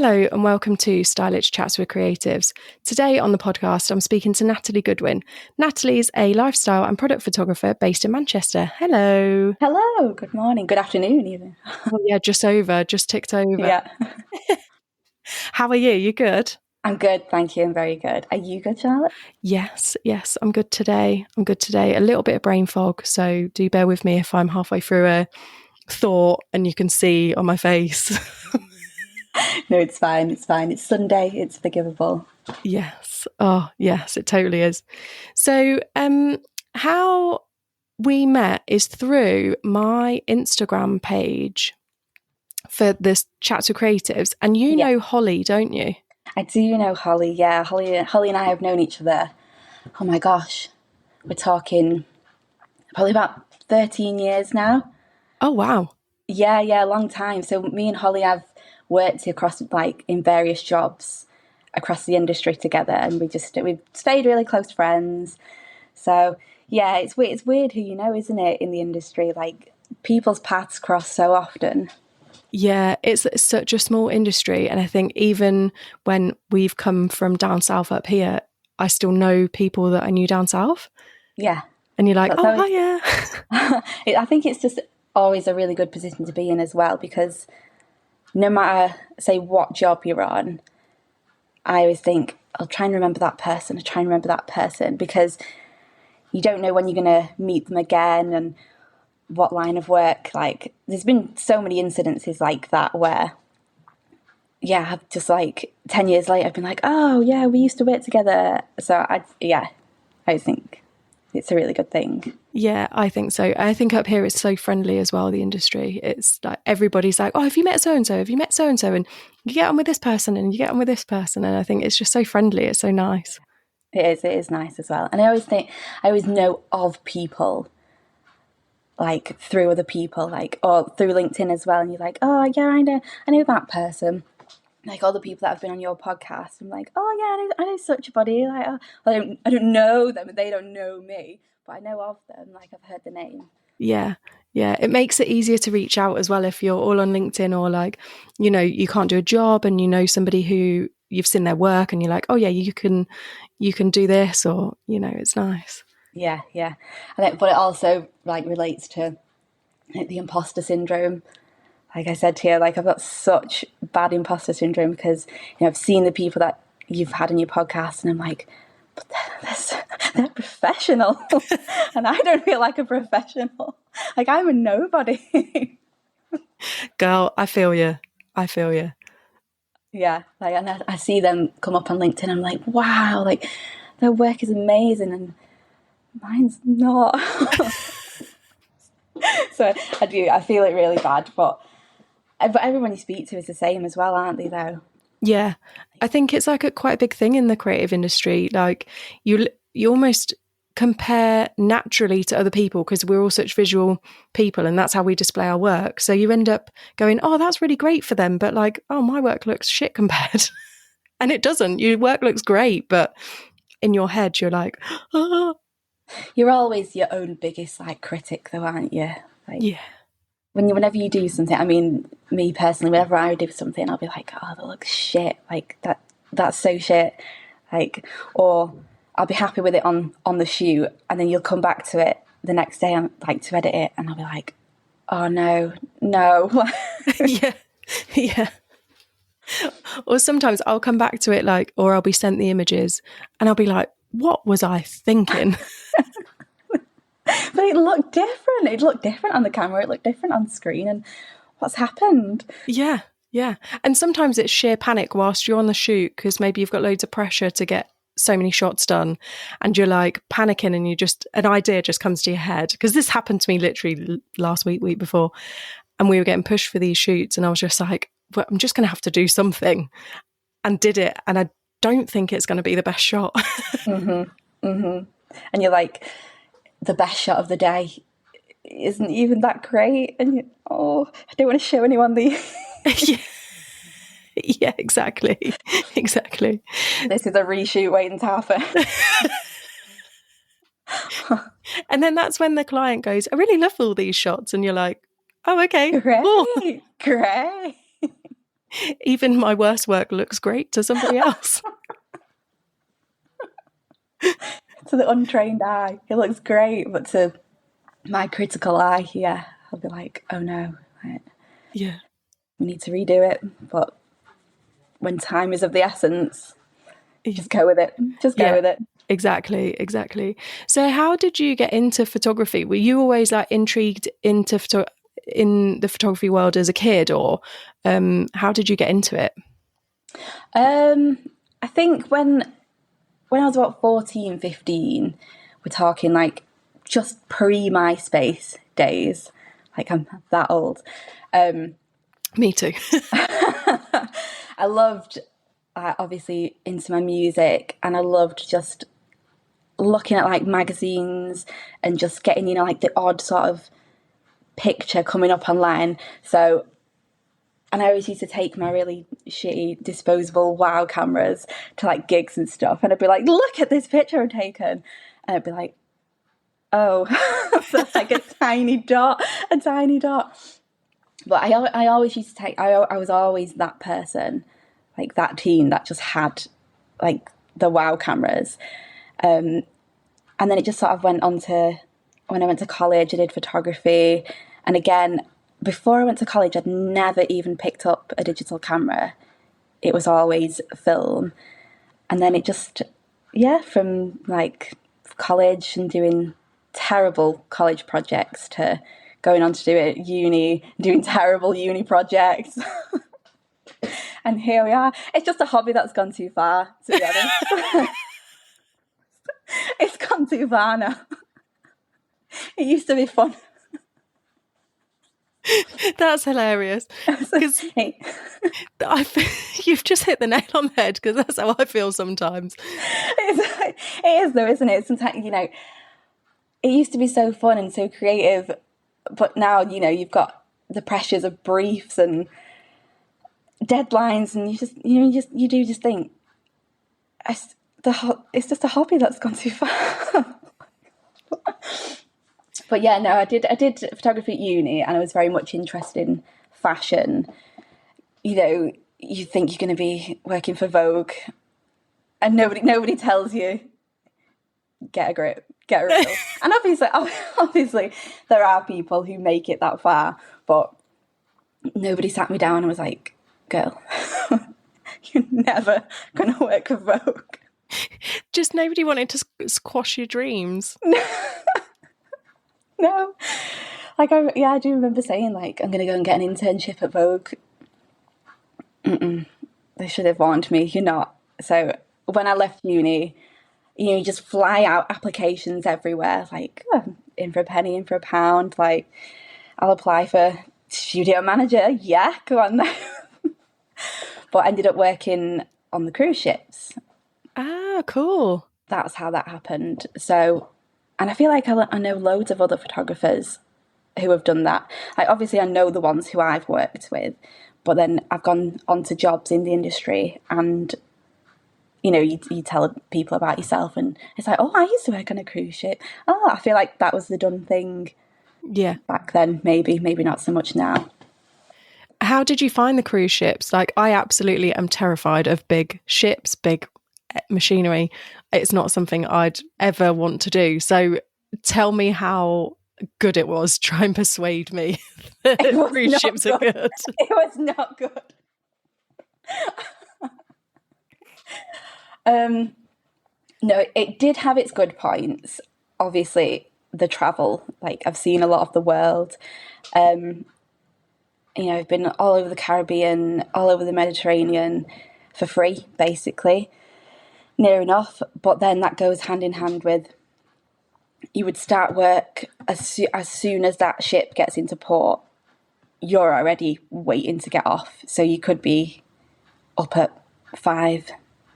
Hello and welcome to Stylish Chats with Creatives. Today on the podcast, I'm speaking to Natalie Goodwin. Natalie's a lifestyle and product photographer based in Manchester. Hello. Hello. Good morning. Good afternoon, even. Oh, yeah, just ticked over. Yeah. How are you? You good? I'm good, thank you. I'm very good. Are you good, Charlotte? Yes, I'm good today. A little bit of brain fog, so do bear with me if I'm halfway through a thought and you can see on my face. No, it's fine. It's fine. It's Sunday. It's forgivable. Yes. Oh, yes, it totally is. So, how we met is through my Instagram page for this Chats with Creatives, and you know Holly, don't you? I do know Holly. Yeah, Holly and I have known each other. Oh my gosh, we're talking probably about 13 years now. Oh wow. Yeah, a long time. So me and Holly have worked across in various jobs across the industry together, and we've stayed really close friends. So yeah, it's weird who you know, isn't it, in the industry? Like, people's paths cross so often. Yeah, it's such a small industry, and I think even when we've come from down south up here, I still know people that I knew down south. Yeah. And you're like, oh, yeah. I think it's just always a really good position to be in as well, because no matter, say, what job you're on, I always think, I'll try and remember that person, because you don't know when you're going to meet them again and what line of work. Like, there's been so many incidences like that where, yeah, I've just 10 years later, I've been like, oh, yeah, we used to work together. So, I think it's a really good thing. Yeah, I think so. I think up here it's so friendly as well, the industry. It's like everybody's like, oh, have you met so-and-so? Have you met so-and-so? And you get on with this person and you get on with this person. And I think it's just so friendly. It's so nice. It is nice as well. And I always know of people, through other people, or through LinkedIn as well. And you're like, oh, yeah, I know that person. Like, all the people that have been on your podcast, I'm like, oh yeah, I know such a body. Like, oh, I don't know them, and they don't know me, but I know of them. Like, I've heard the name. Yeah. It makes it easier to reach out as well if you're all on LinkedIn, or you can't do a job and you know somebody who you've seen their work and you're like, oh yeah, you can do this, or it's nice. Yeah. But it also relates to the imposter syndrome. Like I said to you, I've got such bad imposter syndrome because I've seen the people that you've had in your podcast, and I'm like, but they're professional, and I don't feel like a professional. Like, I'm a nobody. Girl, I feel you. Yeah, and I see them come up on LinkedIn. I'm like, wow, their work is amazing, and mine's not. So I feel it really bad, but everyone you speak to is the same as well, aren't they, though? Yeah, I think it's quite a big thing in the creative industry. Like, you almost compare naturally to other people because we're all such visual people and that's how we display our work. So you end up going, oh, that's really great for them, but oh, my work looks shit compared. And it doesn't. Your work looks great, but in your head you're like, oh. You're always your own biggest critic, though, aren't you? Yeah. Whenever you do something, I mean, me personally, whenever I do something, I'll be like, oh, that looks shit. That's so shit. Or I'll be happy with it on the shoot, and then you'll come back to it the next day and to edit it, and I'll be like, oh no. Yeah. Or sometimes I'll come back to it or I'll be sent the images and I'll be like, what was I thinking? But it looked different. It looked different on the camera. It looked different on screen. And what's happened? Yeah. And sometimes it's sheer panic whilst you're on the shoot because maybe you've got loads of pressure to get so many shots done and you're panicking and an idea just comes to your head. Because this happened to me literally last week before, and we were getting pushed for these shoots and I was just like, well, I'm just going to have to do something, and did it. And I don't think it's going to be the best shot. And you're like, the best shot of the day isn't even that great, and I don't want to show anyone the yeah, exactly. This is a reshoot waiting to happen. And then that's when the client goes, I really love all these shots, and you're like, oh, okay, great, cool. Great. Even my worst work looks great to somebody else. To the untrained eye, it looks great, but to my critical eye, yeah, I'll be like, oh no, right, Yeah. we need to redo it. But when time is of the essence, just go with it. Just go Yeah. with it. Exactly. So how did you get into photography? Were you always like intrigued in the photography world as a kid, or how did you get into it? I think when I was about 14, 15, we're talking like just pre MySpace days. Like I'm that old. Me too. I loved obviously into my music, and I loved just looking at like magazines and just getting, you know, like the odd sort of picture coming up online. So, and I always used to take my really shitty disposable wow cameras to like gigs and stuff, and I'd be like, look at this picture I've taken, and I'd be like, oh, so like a tiny dot, a tiny dot. But I always used to take, I was always that person, like that teen that just had like the wow cameras. And then it just sort of went on to, when I went to college, I did photography. And again, before I went to college, I'd never even picked up a digital camera. It was always film. And then it just, yeah, from like college and doing terrible college projects to going on to do it at uni, doing terrible uni projects. And here we are. It's just a hobby that's gone too far, to be honest. It's gone too far now. It used to be fun. That's hilarious. Because you've just hit the nail on the head, because that's how I feel sometimes. It is though, isn't it? Sometimes, you know, it used to be so fun and so creative, but now, you know, you've got the pressures of briefs and deadlines, and you do just think it's just a hobby that's gone too far. But yeah, no, I did photography at uni, and I was very much interested in fashion. You know, you think you're going to be working for Vogue, and nobody tells you, get a grip, get a real. And obviously there are people who make it that far, but nobody sat me down and was like, girl, you're never going to work for Vogue. Just nobody wanted to squash your dreams. No. Like, I do remember saying, like, I'm going to go and get an internship at Vogue. They should have warned me, you're not. So when I left uni, you know, you just fly out applications everywhere, like, oh, in for a penny, in for a pound. Like, I'll apply for studio manager. Yeah, go on then. But I ended up working on the cruise ships. Ah, cool. That's how that happened. So, and I feel like I know loads of other photographers who have done that. Like, obviously, I know the ones who I've worked with, but then I've gone on to jobs in the industry, and you know, you tell people about yourself, and it's like, oh, I used to work on a cruise ship. Oh, I feel like that was the done thing. Yeah. Back then, maybe not so much now. How did you find the cruise ships? Like, I absolutely am terrified of big ships, big machinery. It's not something I'd ever want to do. So tell me how good it was. Try and persuade me that cruise ships are good. It was not good. No, it did have its good points. Obviously, the travel, like, I've seen a lot of the world. You know, I've been all over the Caribbean, all over the Mediterranean for free, basically, near enough. But then that goes hand in hand with, you would start work as soon as that ship gets into port, you're already waiting to get off. So you could be up at 5,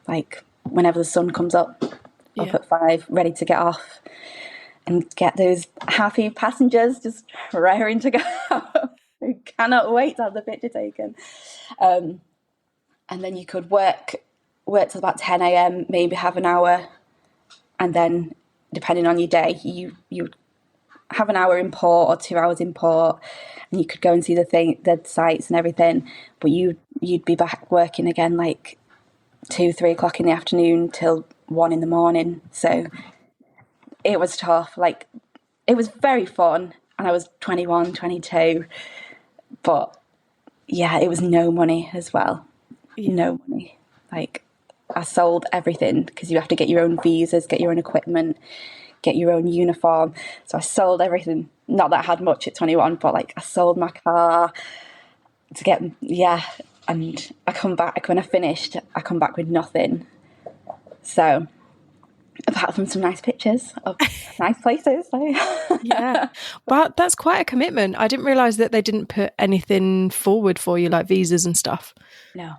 like whenever the sun comes up, up at 5, ready to get off and get those happy passengers just raring to go. Who cannot wait to have the picture taken. And then you could work till about 10 a.m, maybe have an hour, and then depending on your day, you would have an hour in port or 2 hours in port, and you could go and see the sights and everything. But you you'd be back working again like 2-3 o'clock in the afternoon till 1 in the morning. So it was tough. Like, it was very fun, and I was 21, 22, but yeah, it was no money as well. No money. Like, I sold everything because you have to get your own visas, get your own equipment, get your own uniform. So I sold everything. Not that I had much at 21, but like, I sold my car to get, and I come back, when I finished, I come back with nothing. So apart from some nice pictures of nice places. Yeah. But that's quite a commitment. I didn't realise that they didn't put anything forward for you, like visas and stuff. No.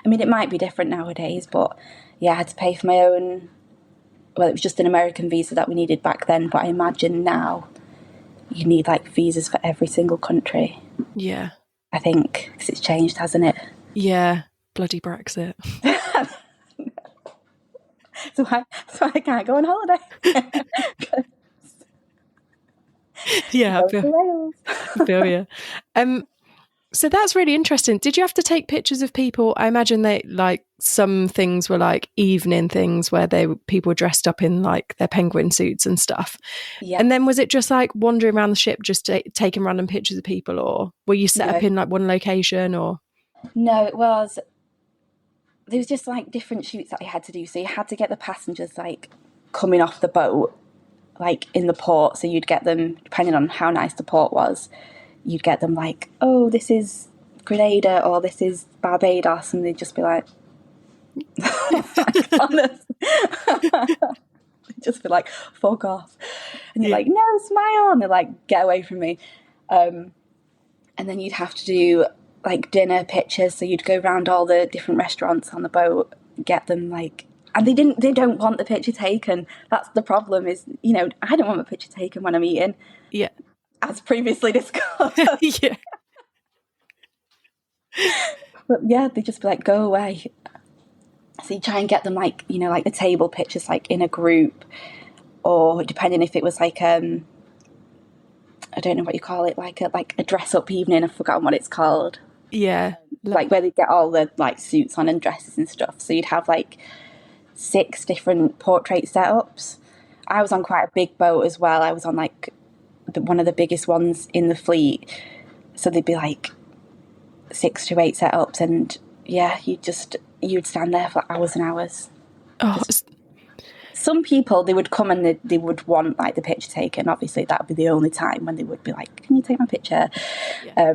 I mean, it might be different nowadays, but yeah, I had to pay for my own. Well, it was just an American visa that we needed back then, but I imagine now you need like visas for every single country. Yeah. I think, because it's changed, hasn't it? Yeah. Bloody Brexit. So I can't go on holiday. Yeah, Go to Wales. I feel you. So that's really interesting. Did you have to take pictures of people? I imagine they, like, some things were like evening things where people dressed up in like their penguin suits and stuff. Yeah. And then was it just like wandering around the ship, just taking random pictures of people, or were you set up in like one location? Or no, there was just like different shoots that you had to do. So you had to get the passengers like coming off the boat, like in the port. So you'd get them, depending on how nice the port was, you'd get them like, oh, this is Grenada or this is Barbados, and they'd just be like, honest. They'd just be like, fuck off. And you're like, no, smile. And they're like, get away from me. And then you'd have to do like dinner pictures. So you'd go around all the different restaurants on the boat, get them like, and they don't want the picture taken. That's the problem is, I don't want my picture taken when I'm eating. Yeah. As previously discussed. Yeah. But yeah, they just be like, go away. So you try and get them like, like the table pictures, like in a group, or depending if it was like, I don't know what you call it, like a dress up evening. I've forgotten what it's called. Yeah. Like where they get all the like suits on and dresses and stuff. So you'd have like 6 different portrait setups. I was on quite a big boat as well. I was on like one of the biggest ones in the fleet. So there'd be like 6 to 8 setups, and yeah, you'd stand there for hours and hours. Oh, some people, they would come and they would want like the picture taken. Obviously that would be the only time when they would be like, can you take my picture? Yeah.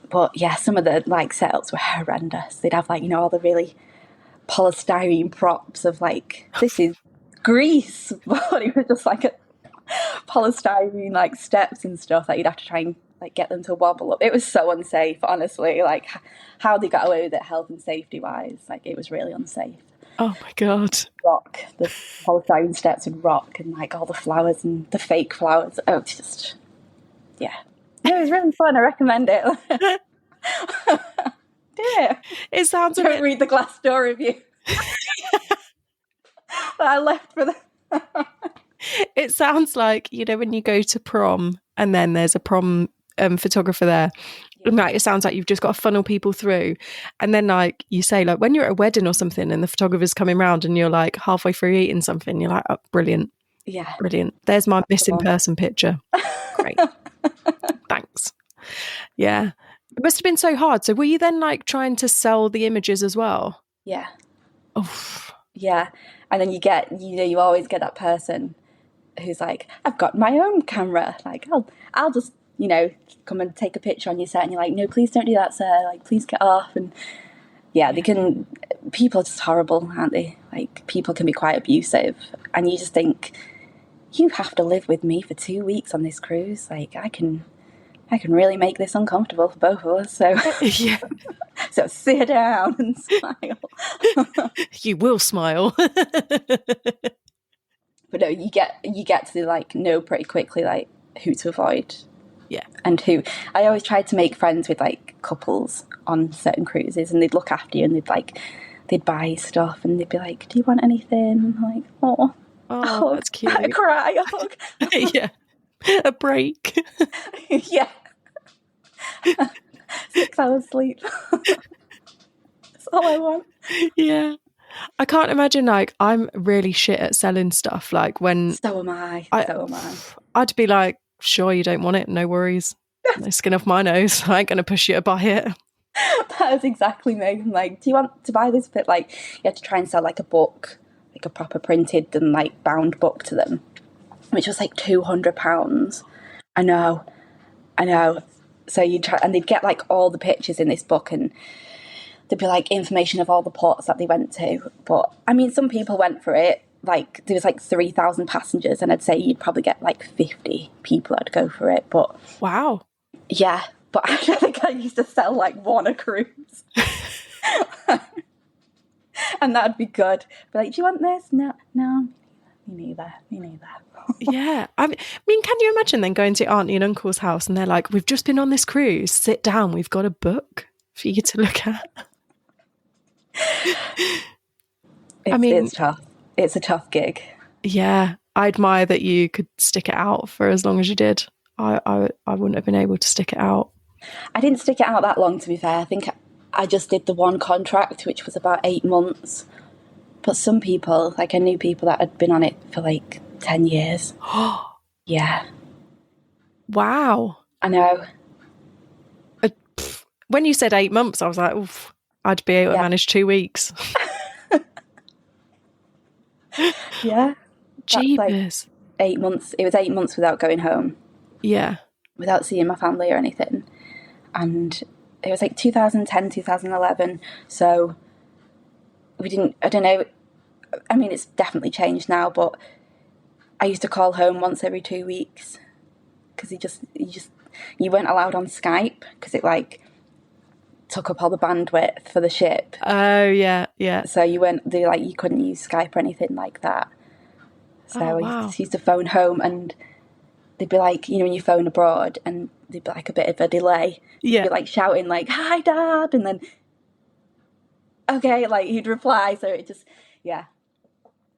But yeah, some of the like setups were horrendous. They'd have like, all the really polystyrene props of like, this is Greece, but it was just like a polystyrene like steps and stuff that you'd have to try and like get them to wobble up. It was so unsafe, honestly. Like how they got away with it, health and safety wise, like it was really unsafe. Oh my god! Rock, the polystyrene steps would rock, and like all the flowers and the fake flowers. Oh, just yeah, it was really fun. I recommend it. Do it. It sounds. Don't read the Glassdoor review that I left for the. It sounds like, when you go to prom and then there's a prom photographer there, like, it sounds like you've just got to funnel people through. And then like you say, like when you're at a wedding or something and the photographer's coming round and you're like halfway through eating something, you're like, oh, brilliant. Yeah. Brilliant. There's my missing person picture. Great. Thanks. Yeah. It must have been so hard. So were you then like trying to sell the images as well? Yeah. Oh. Yeah. And then you always get that person who's like, I've got my own camera. Like, I'll just, come and take a picture on your set. And you're like, no, please don't do that, sir. Like, please get off. And yeah, people are just horrible, aren't they? Like, people can be quite abusive. And you just think, you have to live with me for 2 weeks on this cruise. Like, I can really make this uncomfortable for both of us. So, yeah. So sit down and smile. You will smile. But no, you get to like know pretty quickly like who to avoid. Yeah. And who. I always tried to make friends with like couples on certain cruises, and they'd look after you and they'd buy stuff and they'd be like, do you want anything? I'm like, oh, that's cute. I cry. Yeah. A break. Yeah. 6 hours sleep. That's all I want. Yeah. I can't imagine, like, I'm really shit at selling stuff. Like, when So am I. I, So am I. I'd be like, sure, you don't want it, no worries. No skin off my nose. I ain't going to push you to buy it. That is exactly me. I'm like, do you want to buy this bit? Like, you had to try and sell like a book, like a proper printed and like bound book to them, which was like £200. I know. So you try, and they'd get like all the pictures in this book, and there'd be like information of all the ports that they went to. But I mean, some people went for it. Like, there was like 3,000 passengers, and I'd say you'd probably get like 50 people that'd go for it. But wow. Yeah, but I think I used to sell like one a cruise. And that'd be good. Be like, do you want this? No, me neither. Yeah. I mean, can you imagine then going to your auntie and uncle's house and they're like, we've just been on this cruise, sit down, we've got a book for you to look at. It's tough. It's a tough gig. Yeah. I admire that you could stick it out for as long as you did. I wouldn't have been able to stick it out. I didn't stick it out that long, to be fair. I think I just did the one contract, which was about 8 months. But some people, like, I knew people that had been on it for like 10 years. Yeah. Wow. I know. When you said 8 months, I was like, oof, I'd be able to manage 2 weeks. Yeah. Jeepers. Like 8 months. It was 8 months without going home. Yeah. Without seeing my family or anything. And it was like 2010, 2011. So we didn't, I don't know. I mean, it's definitely changed now, but I used to call home once every 2 weeks because you weren't allowed on Skype because it like took up all the bandwidth for the ship. Oh, yeah. So you couldn't use Skype or anything like that. So I used to phone home, and they'd be like, you know, when you phone abroad and there'd be like a bit of a delay. Yeah. You'd be like shouting like, hi, Dad. And then, okay, like he'd reply. So it just, yeah.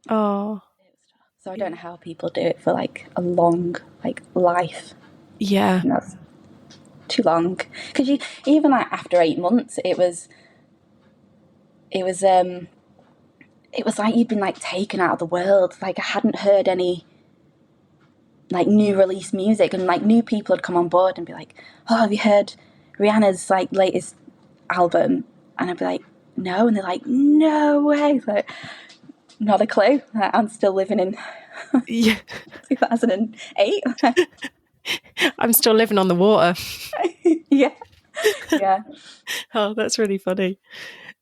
Oh. So I don't know how people do it for like a long, like, life. Yeah. And that's too long. Because even like after 8 months, it was like you'd been like taken out of the world. Like, I hadn't heard any like new release music, and like new people had come on board and be like, oh, have you heard Rihanna's like latest album? And I'd be like, no. And they're like, no way. Like, not a clue. I'm still living in 2008. I'm still living on the water. Yeah. Oh, that's really funny.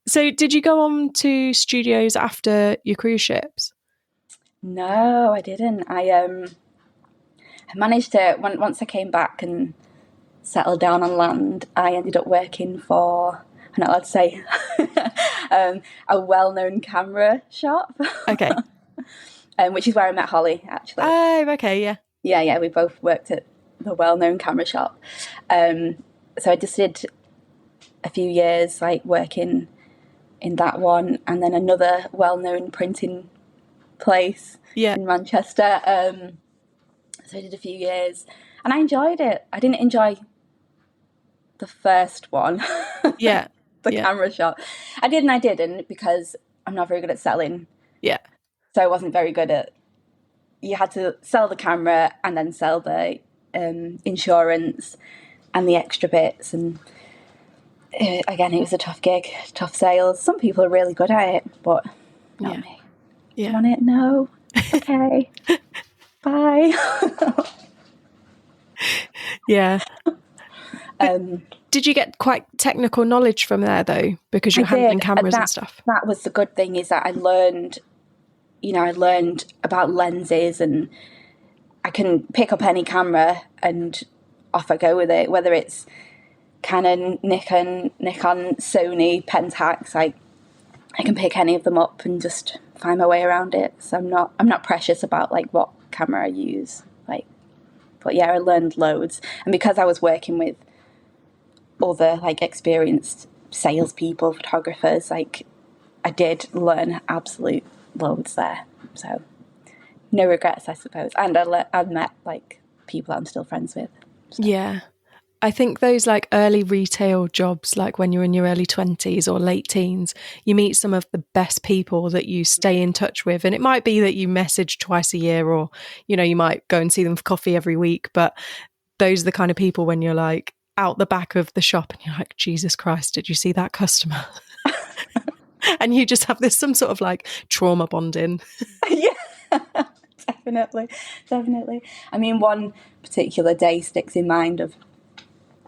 So did you go on to studios after your cruise ships? No, I didn't. I managed to, once I came back and settled down on land, I ended up working for, I'm not allowed to say, a well-known camera shop. Okay. Which is where I met Holly, actually. Oh, okay, yeah. Yeah, we both worked at the well-known camera shop. So I just did a few years like working in that one, and then another well-known printing place in Manchester. So I did a few years, and I enjoyed it. I didn't enjoy the first one. Yeah. Camera shop. I did and I didn't, because I'm not very good at selling. Yeah. So I wasn't very good at, you had to sell the camera and then sell the insurance and the extra bits. And again, it was a tough gig, tough sales. Some people are really good at it, but not me. Yeah. Do you want it? No. Okay. Bye. Yeah. Did you get quite technical knowledge from there, though, because you're handling cameras and stuff? That was the good thing, is that I learned about lenses, and I can pick up any camera and off I go with it, whether it's Canon, Nikon, Sony, Pentax. I can pick any of them up and just find my way around it. So I'm not precious about like what camera I use. But yeah, I learned loads, and because I was working with other like experienced salespeople, photographers, like I did learn absolute loads there. So no regrets, I suppose. And I met like people that I'm still friends with. So. Yeah. I think those like early retail jobs, like when you're in your early 20s or late teens, you meet some of the best people that you stay in touch with. And it might be that you message twice a year, or, you know, you might go and see them for coffee every week. But those are the kind of people when you're like out the back of the shop and you're like, Jesus Christ, did you see that customer? And you just have this some sort of like trauma bonding. Yeah, definitely. I mean, one particular day sticks in mind of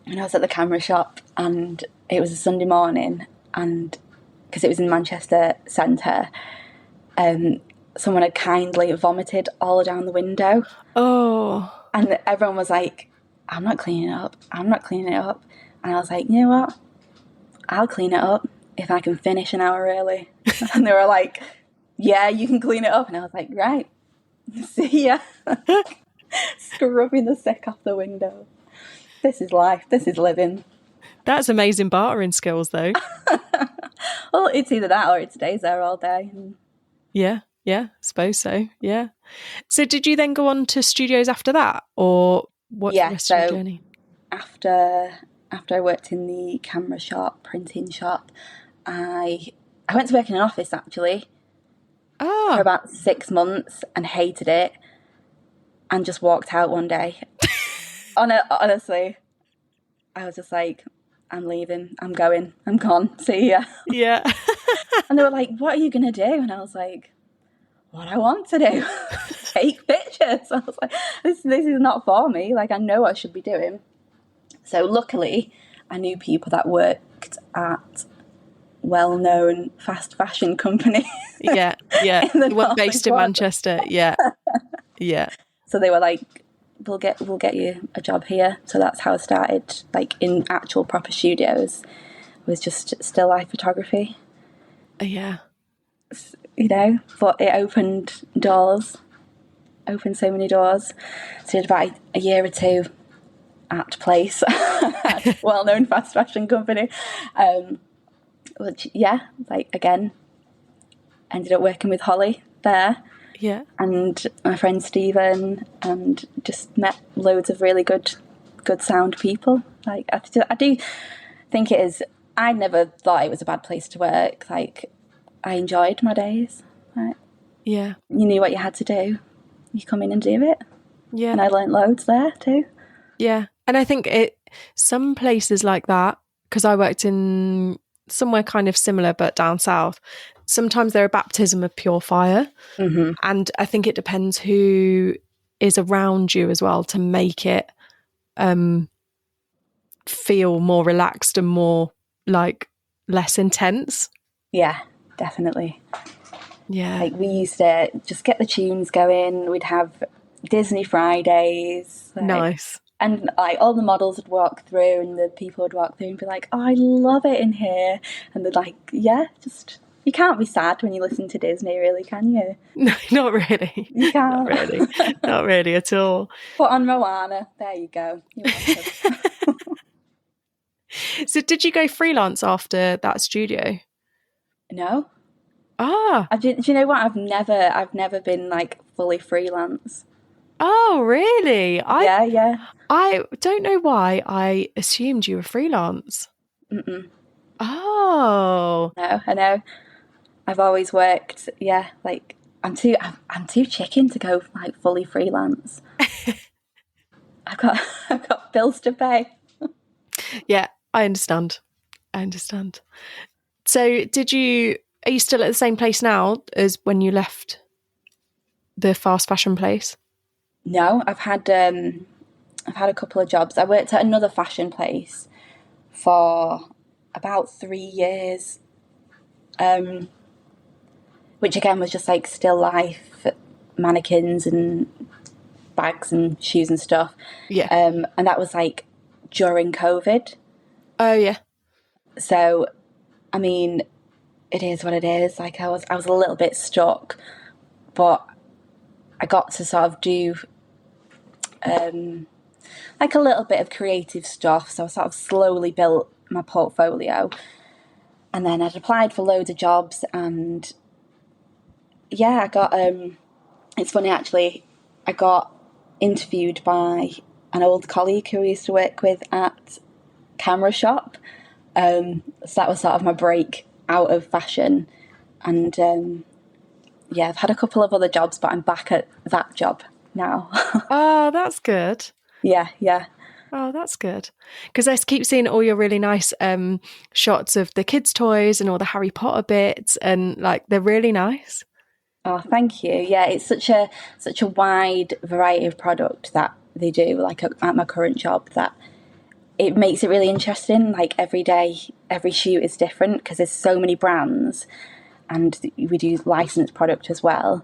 when I was at the camera shop, and it was a Sunday morning, and because it was in Manchester Centre, someone had kindly vomited all down the window. Oh. And everyone was like, I'm not cleaning it up. And I was like, you know what? I'll clean it up if I can finish an hour early. And they were like, yeah, you can clean it up. And I was like, right, see ya. Scrubbing the sick off the window. This is life. This is living. That's amazing bartering skills, though. Well, it's either that or it stays there all day. Yeah, I suppose so. Yeah. So did you then go on to studios after that, or what's the rest of your journey? After I worked in the camera shop, printing shop, I went to work in an office actually for about 6 months and hated it, and just walked out one day. Honestly, I was just like, I'm leaving, I'm going, I'm gone, see ya. Yeah. And they were like, what are you going to do? And I was like, what I want to do. Take pictures. I was like, this is not for me. Like, I know what I should be doing. So luckily, I knew people that worked at well-known fast fashion companies. Yeah. The one based in Manchester. Yeah. So they were like, we'll get you a job here. So that's how I started, like in actual proper studios. It was just still life photography. Yeah. You know, but it opened so many doors. So I did about a year or two at Place, well-known fast fashion company. Which, yeah, like again, ended up working with Holly there. Yeah. And my friend Stephen, and just met loads of really good sound people. Like I do think it is. I never thought it was a bad place to work. Like I enjoyed my days. Like, yeah. You knew what you had to do. You come in and do it. Yeah. And I learnt loads there too. Yeah. And I think some places like that, because I worked in somewhere kind of similar but down south, sometimes they're a baptism of pure fire. Mm-hmm. And I think it depends who is around you as well to make it feel more relaxed and more like less intense. Yeah, definitely. Yeah. Like we used to just get the tunes going. We'd have Disney Fridays. Like, nice. And like all the models would walk through and the people would walk through and be like, oh, I love it in here. And they're like, yeah, just, you can't be sad when you listen to Disney, really, can you? No, not really. You can't. Not really. Not really at all. Put on Moana. There you go. You're welcome. So did you go freelance after that studio? No. Do you know what? I've never been like fully freelance. Oh, really? Yeah. I don't know why I assumed you were freelance. Mm-mm. Oh. No, I know. I've always worked. Yeah, like I'm too chicken to go like fully freelance. I've got bills to pay. Yeah, I understand. So are you still at the same place now as when you left the fast fashion place? No, I've had a couple of jobs. I worked at another fashion place for about 3 years, which again was just like still life, mannequins and bags and shoes and stuff. Yeah. And that was like during COVID. Oh yeah. So, I mean, it is what it is. Like I was a little bit stuck, but I got to sort of do like a little bit of creative stuff. So I sort of slowly built my portfolio, and then I'd applied for loads of jobs, and yeah, I got it's funny actually, I got interviewed by an old colleague who I used to work with at Camera Shop. So that was sort of my break out of fashion. And yeah, I've had a couple of other jobs, but I'm back at that job now. Oh, that's good. Yeah, yeah. Oh, that's good. Because I keep seeing all your really nice shots of the kids' toys and all the Harry Potter bits, and like they're really nice. Oh, thank you. Yeah, it's such a wide variety of product that they do, like at my current job, that it makes it really interesting. Like every day, every shoot is different because there's so many brands, and we do licensed product as well.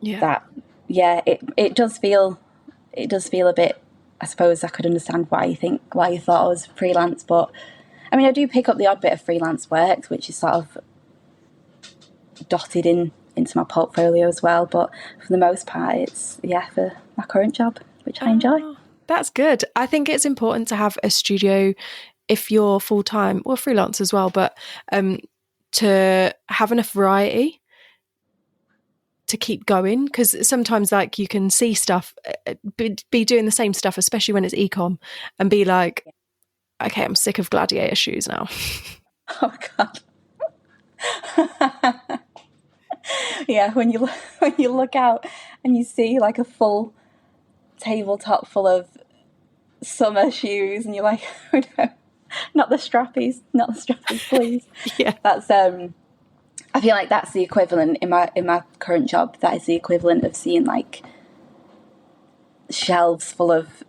Yeah. That yeah, it does feel a bit. I suppose I could understand why you thought I was freelance, but I mean I do pick up the odd bit of freelance work, which is sort of dotted into my portfolio as well. But for the most part, it's for my current job, which I enjoy. That's good. I think it's important to have a studio if you're full time or freelance as well, but to have enough variety to keep going, because sometimes like you can see stuff be doing the same stuff, especially when it's ecom, and be like, okay, I'm sick of gladiator shoes now. Oh god. Yeah, when you look out and you see like a full tabletop full of summer shoes, and you're like, oh no, not the strappies, please. Yeah. That's I feel like that's the equivalent in my current job. That is the equivalent of seeing like shelves full of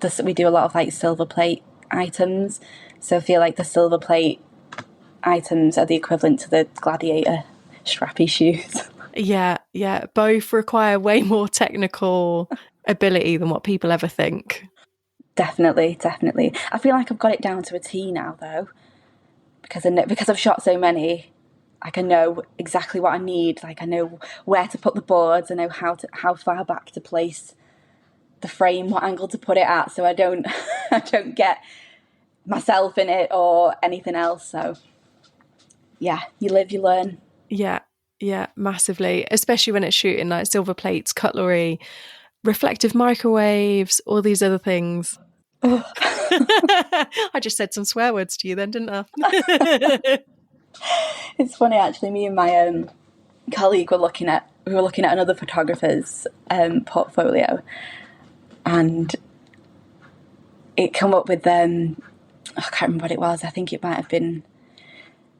this. We do a lot of like silver plate items, so I feel like the silver plate items are the equivalent to the gladiator strappy shoes. Yeah, yeah. Both require way more technical ability than what people ever think. Definitely. I feel like I've got it down to a T now, though, because I've shot so many. Like I know exactly what I need. Like I know where to put the boards. I know how far back to place the frame, what angle to put it at, so I don't I don't get myself in it or anything else. So yeah, you live, you learn. Yeah, yeah, massively. Especially when it's shooting like silver plates, cutlery, reflective microwaves, all these other things. I just said some swear words to you then, didn't I? It's funny actually. Me and my colleague were looking at another photographer's portfolio, and it come up with I can't remember what it was. I think it might have been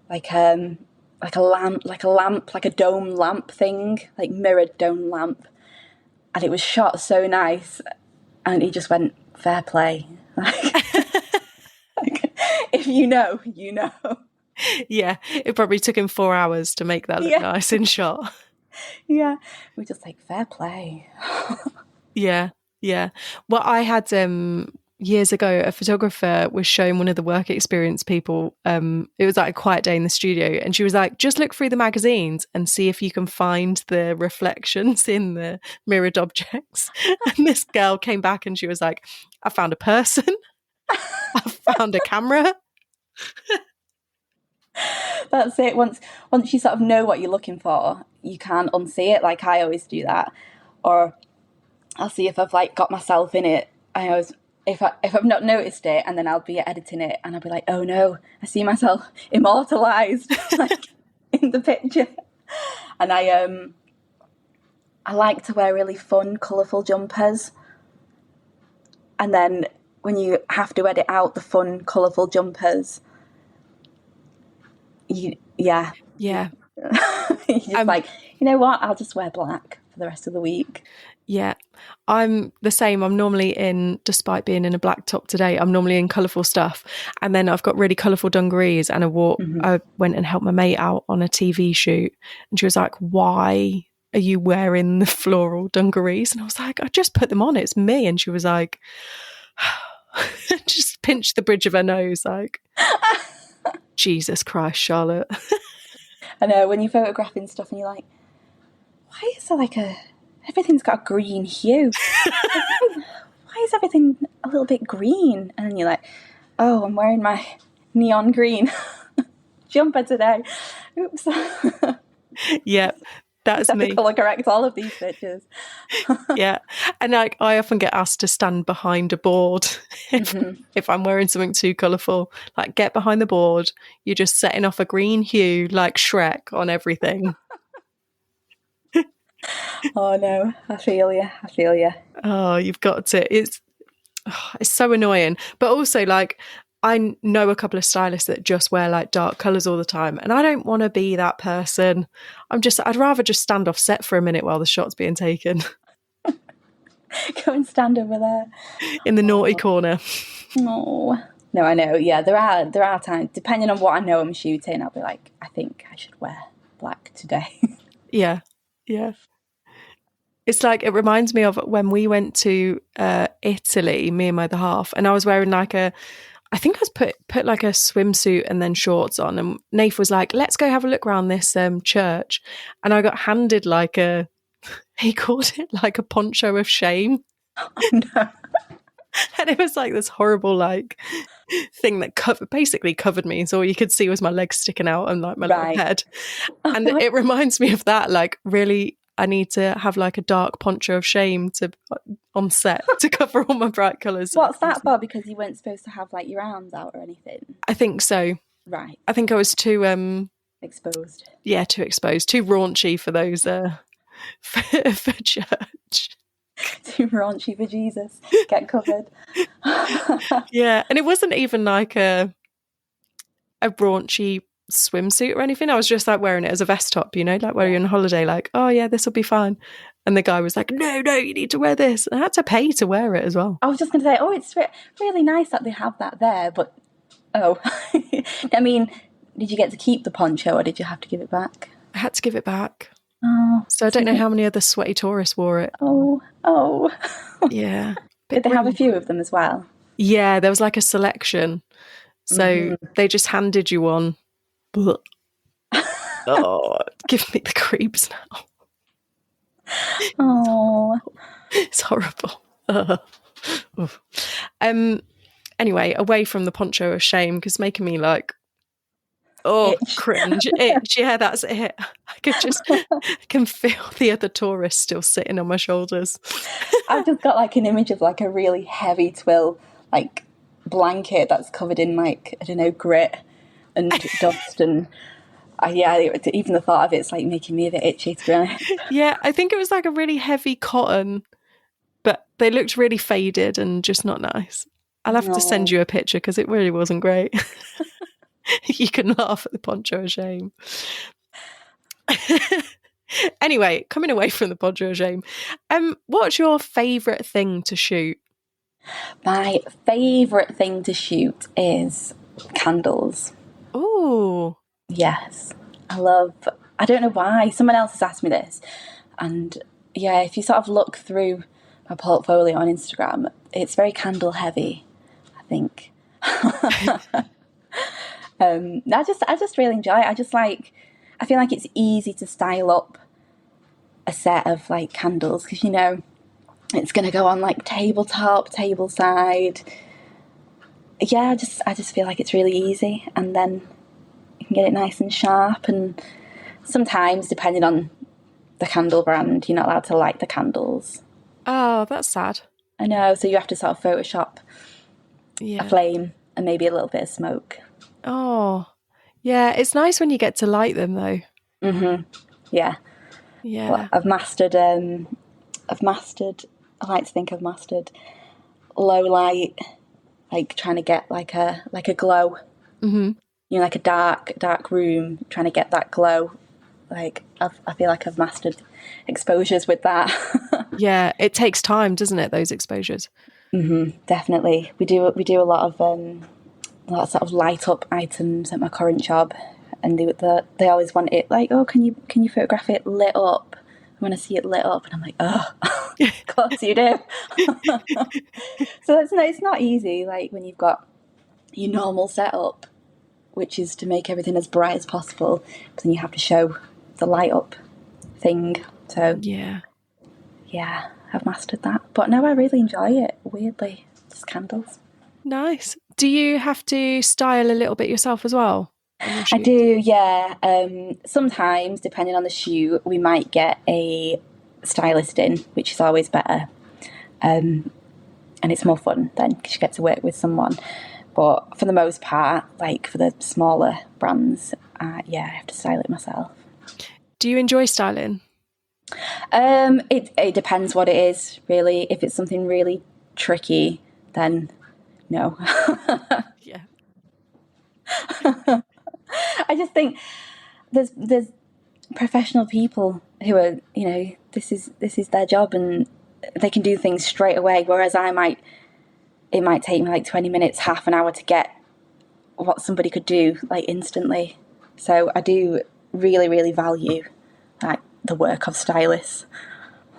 like a lamp, like a dome lamp thing, like mirrored dome lamp, and it was shot so nice. And he just went, fair play. Like, if you know, you know. Yeah, it probably took him 4 hours to make that look nice in shot. Yeah, we just like, fair play. Yeah, yeah. Well, I had years ago, a photographer was showing one of the work experience people. It was like a quiet day in the studio, and she was like, "Just look through the magazines and see if you can find the reflections in the mirrored objects." And this girl came back and she was like, "I found a person. I found a camera." That's it. Once you sort of know what you're looking for, you can't unsee it. Like I always do that, or I'll see if I've like got myself in it. I always if I've not noticed it, and then I'll be editing it, and I'll be like, oh no, I see myself immortalized like in the picture. And I like to wear really fun, colourful jumpers, and then when you have to edit out the fun, colourful jumpers, yeah. Yeah. You're just like, you know what? I'll just wear black for the rest of the week. Yeah, I'm the same. I'm normally despite being in a black top today, I'm normally in colourful stuff. And then I've got really colourful dungarees, and I went and helped my mate out on a TV shoot, and she was like, why are you wearing the floral dungarees? And I was like, I just put them on. It's me. And she was like, just pinched the bridge of her nose, like, Jesus Christ, Charlotte. I know, when you're photographing stuff and you're like, why is there everything's got a green hue? Why is everything a little bit green? And then you're like, oh, I'm wearing my neon green jumper today. Oops. Yeah, That's Just have to me. colour correct all of these pictures. Yeah. And like I often get asked to stand behind a board Mm-hmm. if I'm wearing something too colourful. Like get behind the board. You're just setting off a green hue like Shrek on everything. Oh no, I feel you. I feel you. Oh, you've got to. It's so annoying. But also like I know a couple of stylists that just wear like dark colours all the time, and I don't want to be that person. I'd rather just stand off set for a minute while the shot's being taken Go and stand over there. in the naughty corner. Oh. No, I know. Yeah, there are times, depending on what I know I'm shooting, I'll be like, I think I should wear black today. Yeah. Yeah. It's like, it reminds me of when we went to Italy, me and my other half, and I was wearing like I think I was put like a swimsuit and then shorts on, and Nath was like, let's go have a look around this church. And I got handed like he called it like a poncho of shame. No. And it was like this horrible like thing that basically covered me. So all you could see was my legs sticking out and like my little Right. head. And it reminds me of that, like really I need to have like a dark poncho of shame on set to cover all my bright colours. What's that for? Because you weren't supposed to have like your arms out or anything? I think so. Right. I think I was too Exposed. yeah, too exposed, too raunchy for those for church. Too raunchy for Jesus. Get covered. Yeah, and it wasn't even like a raunchy swimsuit or anything. I was just like wearing it as a vest top, you know, like where you're on holiday, like, oh yeah, this will be fine. And the guy was like, no, you need to wear this. And I had to pay to wear it as well. I was just going to say, oh, it's really nice that they have that there, but oh, I mean, did you get to keep the poncho or did you have to give it back? I had to give it back. Oh, So I don't know how many other sweaty tourists wore it. Oh. Yeah. Did they have a few of them as well? Yeah, there was like a selection. So they just handed you one. Oh, give me the creeps now. Oh. It's horrible. Anyway, away from the poncho of shame, because making me like, itch. Cringe, itch. Yeah, that's it. I can feel the other tourists still sitting on my shoulders. I've just got like an image of like a really heavy twill, like blanket that's covered in like, I don't know, grit and dust and even the thought of it's like making me a bit itchy, to be honest. Yeah, I think it was like a really heavy cotton, but they looked really faded and just not nice. I'll have to send you a picture because it really wasn't great. You can laugh at the poncho of shame. Anyway, coming away from the poncho of shame, what's your favourite thing to shoot? My favourite thing to shoot is candles. Oh. Yes. I don't know why, someone else has asked me this. And yeah, if you sort of look through my portfolio on Instagram, it's very candle heavy, I think. I just really enjoy it. I feel like it's easy to style up a set of like candles because you know it's going to go on like tabletop, tableside. Yeah, I just feel like it's really easy, and then you can get it nice and sharp. And sometimes, depending on the candle brand, you're not allowed to light the candles. Oh, that's sad. I know, so you have to sort of Photoshop a flame and maybe a little bit of smoke. Oh, yeah. It's nice when you get to light them, though. Mm-hmm. Yeah. Yeah. Well, I like to think I've mastered low light, like trying to get like a glow. Mm-hmm. You know, like a dark room, trying to get that glow. Like I feel like I've mastered exposures with that. Yeah, it takes time, doesn't it? Those exposures. Mm-hmm, definitely. We do a lot of sort of light up items at my current job, and they always want it like, oh, can you photograph it lit up? I want to see it lit up, and I'm like, oh, of course you do. So it's not easy. Like when you've got your normal setup, which is to make everything as bright as possible, but then you have to show the light up thing. So yeah, I've mastered that. But no, I really enjoy it. Weirdly, just candles. Nice. Do you have to style a little bit yourself as well? on your I shoot? do, yeah. Sometimes, depending on the shoot, we might get a stylist in, which is always better. And it's more fun then because you get to work with someone. But for the most part, like for the smaller brands, yeah, I have to style it myself. Do you enjoy styling? It depends what it is, really. If it's something really tricky, then no. Yeah. I just think there's professional people who are, this is their job and they can do things straight away. Whereas it might take me like 20 minutes, half an hour to get what somebody could do like instantly. So I do really, really value like the work of stylists.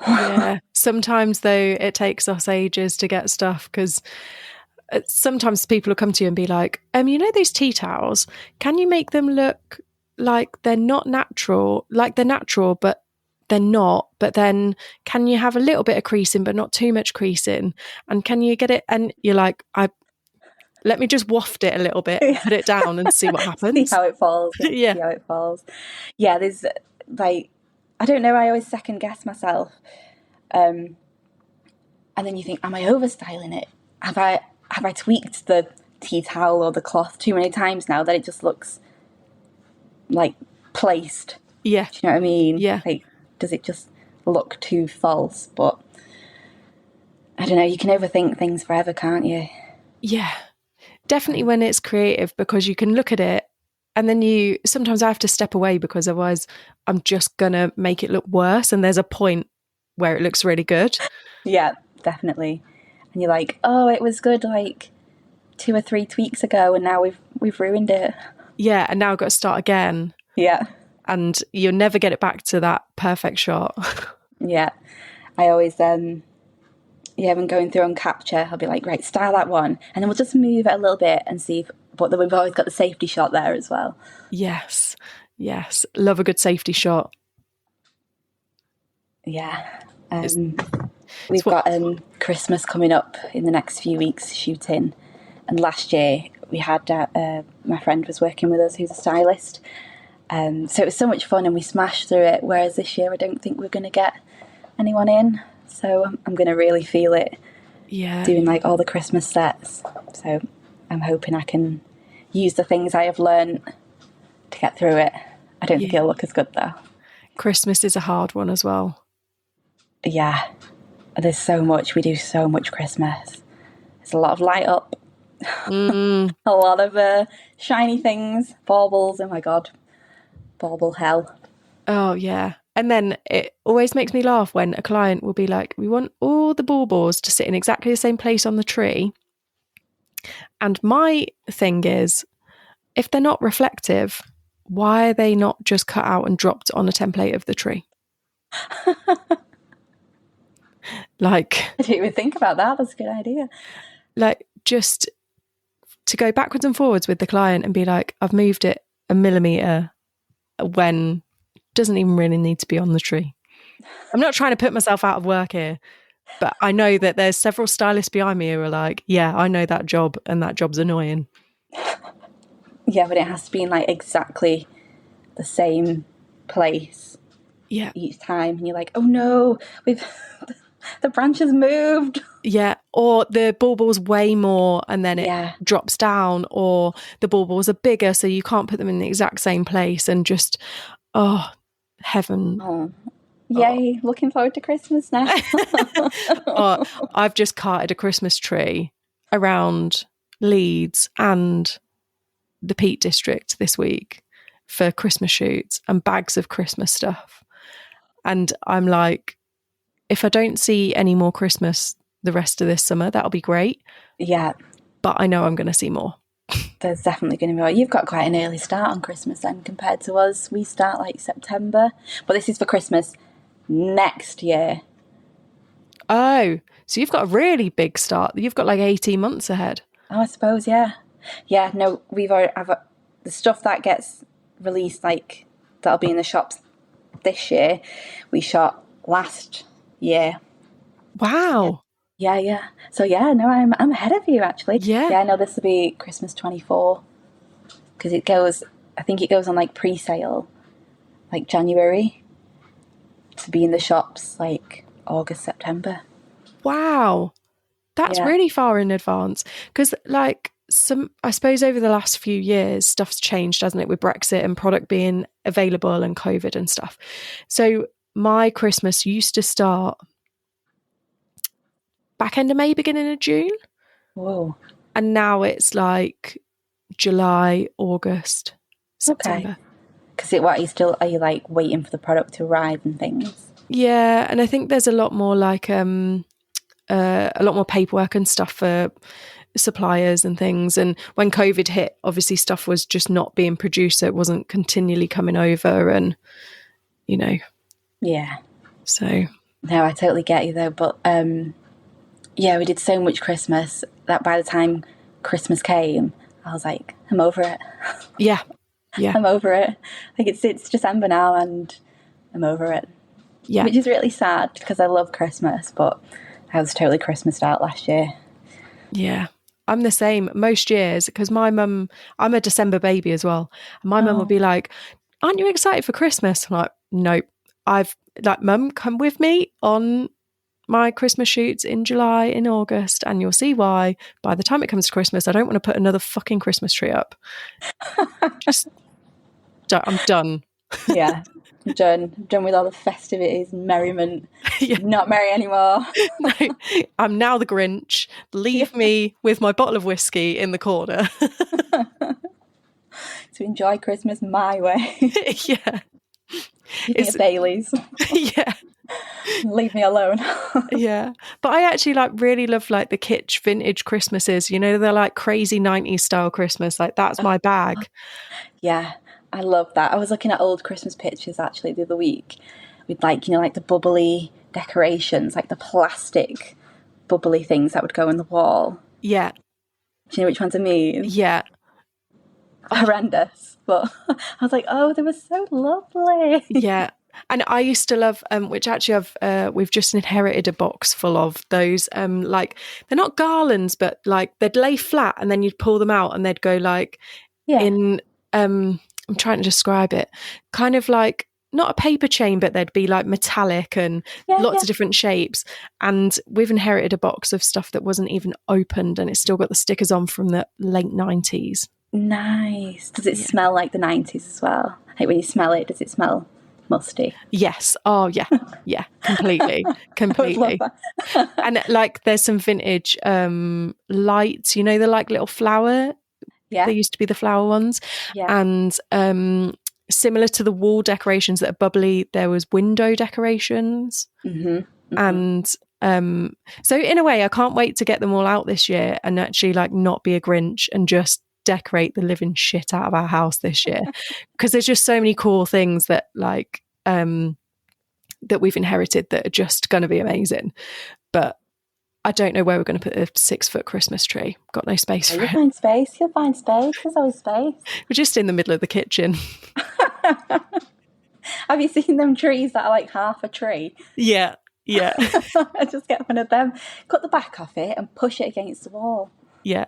Yeah. Sometimes, though, it takes us ages to get stuff because sometimes people will come to you and be like, these tea towels, can you make them look like they're not natural, like they're natural, but they're not? But then can you have a little bit of creasing, but not too much creasing? And can you get it? And you're like, let me just waft it a little bit, put it down and see what See happens. how it falls. Yeah, Yeah. see how it falls. Yeah, there's like, I don't know, I always second guess myself. And then you think, am I overstyling it? Have I tweaked the tea towel or the cloth too many times now that it just looks like placed? Yeah. Do you know what I mean? Yeah. Like, does it just look too false? But I don't know, you can overthink things forever, can't you? Yeah. Definitely when it's creative, because you can look at it and then sometimes I have to step away because otherwise I'm just going to make it look worse. And there's a point where it looks really good. Yeah, definitely. And you're like, oh, it was good like 2 or 3 tweaks ago, and now we've ruined it. Yeah. And now I've got to start again. Yeah. And you'll never get it back to that perfect shot. Yeah. I always, when going through on capture, I'll be like, right, style that one. And then we'll just move it a little bit and see but then we've always got the safety shot there as well. Yes. Yes. Love a good safety shot. Yeah. We've got Christmas coming up in the next few weeks shooting. And last year we had, my friend was working with us who's a stylist. So it was so much fun and we smashed through it. Whereas this year I don't think we're going to get anyone in. So I'm going to really feel it. Yeah. Doing like all the Christmas sets. So I'm hoping I can use the things I have learned to get through it. I don't think it'll look as good though. Christmas is a hard one as well. Yeah. There's so much. We do so much Christmas. There's a lot of light up. A lot of shiny things. Baubles. Oh my God. Bauble hell. Oh, yeah. And then it always makes me laugh when a client will be like, we want all the baubles to sit in exactly the same place on the tree. And my thing is, if they're not reflective, why are they not just cut out and dropped on a template of the tree? Like, I didn't even think about that. That's a good idea. Like, just to go backwards and forwards with the client and be like, I've moved it a millimetre when it doesn't even really need to be on the tree. I'm not trying to put myself out of work here, but I know that there's several stylists behind me who are like, yeah, I know that job and that job's annoying. Yeah, but it has to be in like exactly the same place each time. And you're like, oh no, the branch has moved. Yeah, or the baubles weigh more and then it drops down, or the baubles are bigger so you can't put them in the exact same place, and just, oh, heaven. Oh. Yay, looking forward to Christmas now. I've just carted a Christmas tree around Leeds and the Peak District this week for Christmas shoots and bags of Christmas stuff. And I'm like, if I don't see any more Christmas the rest of this summer, that'll be great. Yeah. But I know I'm going to see more. There's definitely going to be more. You've got quite an early start on Christmas then compared to us. We start like September. But this is for Christmas next year. Oh, so you've got a really big start. You've got like 18 months ahead. Oh, I suppose, yeah. Yeah, no, we've already, the stuff that gets released, like, that'll be in the shops this year, we shot last year. Wow. Yeah. So yeah, no, I'm ahead of you actually. Yeah. Yeah, no, this will be Christmas 24 because it goes I think it goes on like pre-sale, like January, to be in the shops like August, September. Wow. That's Yeah. really far in advance. Because, like, I suppose over the last few years, stuff's changed, hasn't it, with Brexit and product being available and COVID and stuff. So my Christmas used to start back end of May, beginning of June. Whoa. And now it's like July, August, Okay. September. Because are you like waiting for the product to arrive and things? Yeah, and I think there's a lot more like a lot more paperwork and stuff for suppliers and things. And when COVID hit, obviously stuff was just not being produced, so it wasn't continually coming over, and you know, Yeah. so No, I totally get you though. But yeah, we did so much Christmas that by the time Christmas came, I was like, I'm over it. yeah, I'm over it. Like it's December now, and I'm over it. yeah. Which is really sad because I love Christmas, but I was totally Christmased out last year. Yeah. I'm the same most years because I'm a December baby as well. And my mum will be like, aren't you excited for Christmas? I'm like, nope. I've like, Mum, come with me on my Christmas shoots in July, in August, and you'll see why. By the time it comes to Christmas, I don't want to put another fucking Christmas tree up. Just, I'm done. Yeah, done with all the festivities and merriment. Yeah. Not merry anymore. No, I'm now the Grinch. Leave me with my bottle of whiskey in the corner. To enjoy Christmas my way. Yeah. Give me a Baileys. Yeah. Leave me alone. Yeah. But I actually like really love like the kitsch vintage Christmases. You know, they're like crazy 90s style Christmas. Like that's my bag. Yeah, I love that. I was looking at old Christmas pictures actually the other week with like, like the bubbly decorations, like the plastic bubbly things that would go on the wall. Yeah. Do you know which ones I mean? Yeah. Horrendous. But I was like, oh, they were so lovely. Yeah. And I used to love, which actually we've just inherited a box full of those, like they're not garlands, but like they'd lay flat and then you'd pull them out and they'd go like in, I'm trying to describe it, kind of like not a paper chain, but they'd be like metallic and lots of different shapes. And we've inherited a box of stuff that wasn't even opened and it's still got the stickers on from the late 90s. Nice. Does it smell like the 90s as well? Like when you smell it, does it smell musty? Yes. Oh yeah. Yeah. Completely. Completely. And like there's some vintage lights, you know, they're like little flower. Yeah. They used to be the flower ones. Yeah. And similar to the wall decorations that are bubbly, there was window decorations. Mm-hmm. And so in a way, I can't wait to get them all out this year and actually like not be a Grinch and just decorate the living shit out of our house this year, because there's just so many cool things that like that we've inherited that are just going to be amazing. But I don't know where we're going to put a 6-foot Christmas tree. Got no space for it. You'll find space. There's always space. We're just in the middle of the kitchen. Have you seen them trees that are like half a tree? Yeah. I just get one of them, cut the back off it and push it against the wall. Yeah.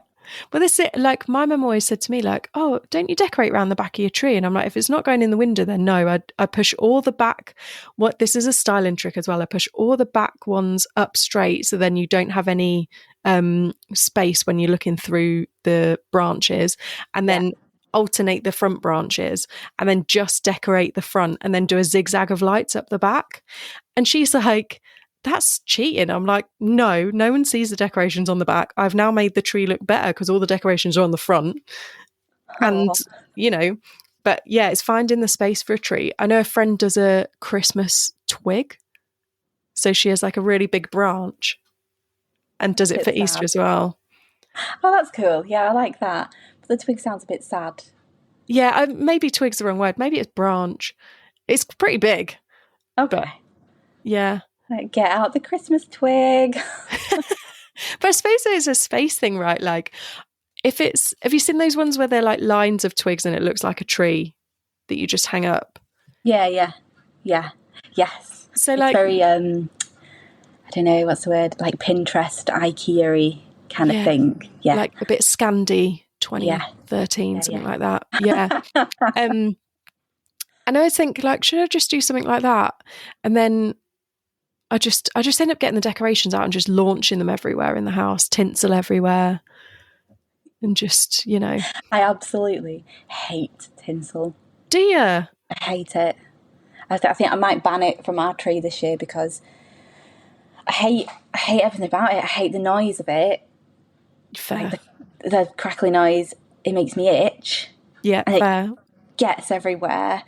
Well, this is like my mum always said to me, like, oh, don't you decorate around the back of your tree? And I'm like, if it's not going in the window, then no. I push all the back. This is a styling trick as well. I push all the back ones up straight, so then you don't have any space when you're looking through the branches, and then alternate the front branches, and then just decorate the front, and then do a zigzag of lights up the back. And she's like, that's cheating. I'm like, no one sees the decorations on the back. I've now made the tree look better because all the decorations are on the front. And, you know, but yeah, it's finding the space for a tree. I know a friend does a Christmas twig. So she has like a really big branch and does it for Easter as well. Oh, that's cool. Yeah, I like that. But the twig sounds a bit sad. Yeah, maybe twig's the wrong word. Maybe it's branch. It's pretty big. Okay. But, yeah. Get out the Christmas twig. But I suppose there's a space thing, right? Like, have you seen those ones where they're like lines of twigs and it looks like a tree that you just hang up? Yeah. Yes. So it's like very, I don't know, what's the word? Like Pinterest, IKEA-y kind of thing. Yeah. Like a bit Scandi Yeah. 2013, something like that. Yeah. And I always think, like, should I just do something like that? And then I just end up getting the decorations out and just launching them everywhere in the house, tinsel everywhere, and just, I absolutely hate tinsel. Do you? I hate it. I think I might ban it from our tree this year because I hate everything about it. I hate the noise of it. Fair. Like the crackly noise, it makes me itch. Yeah, and fair. It gets everywhere.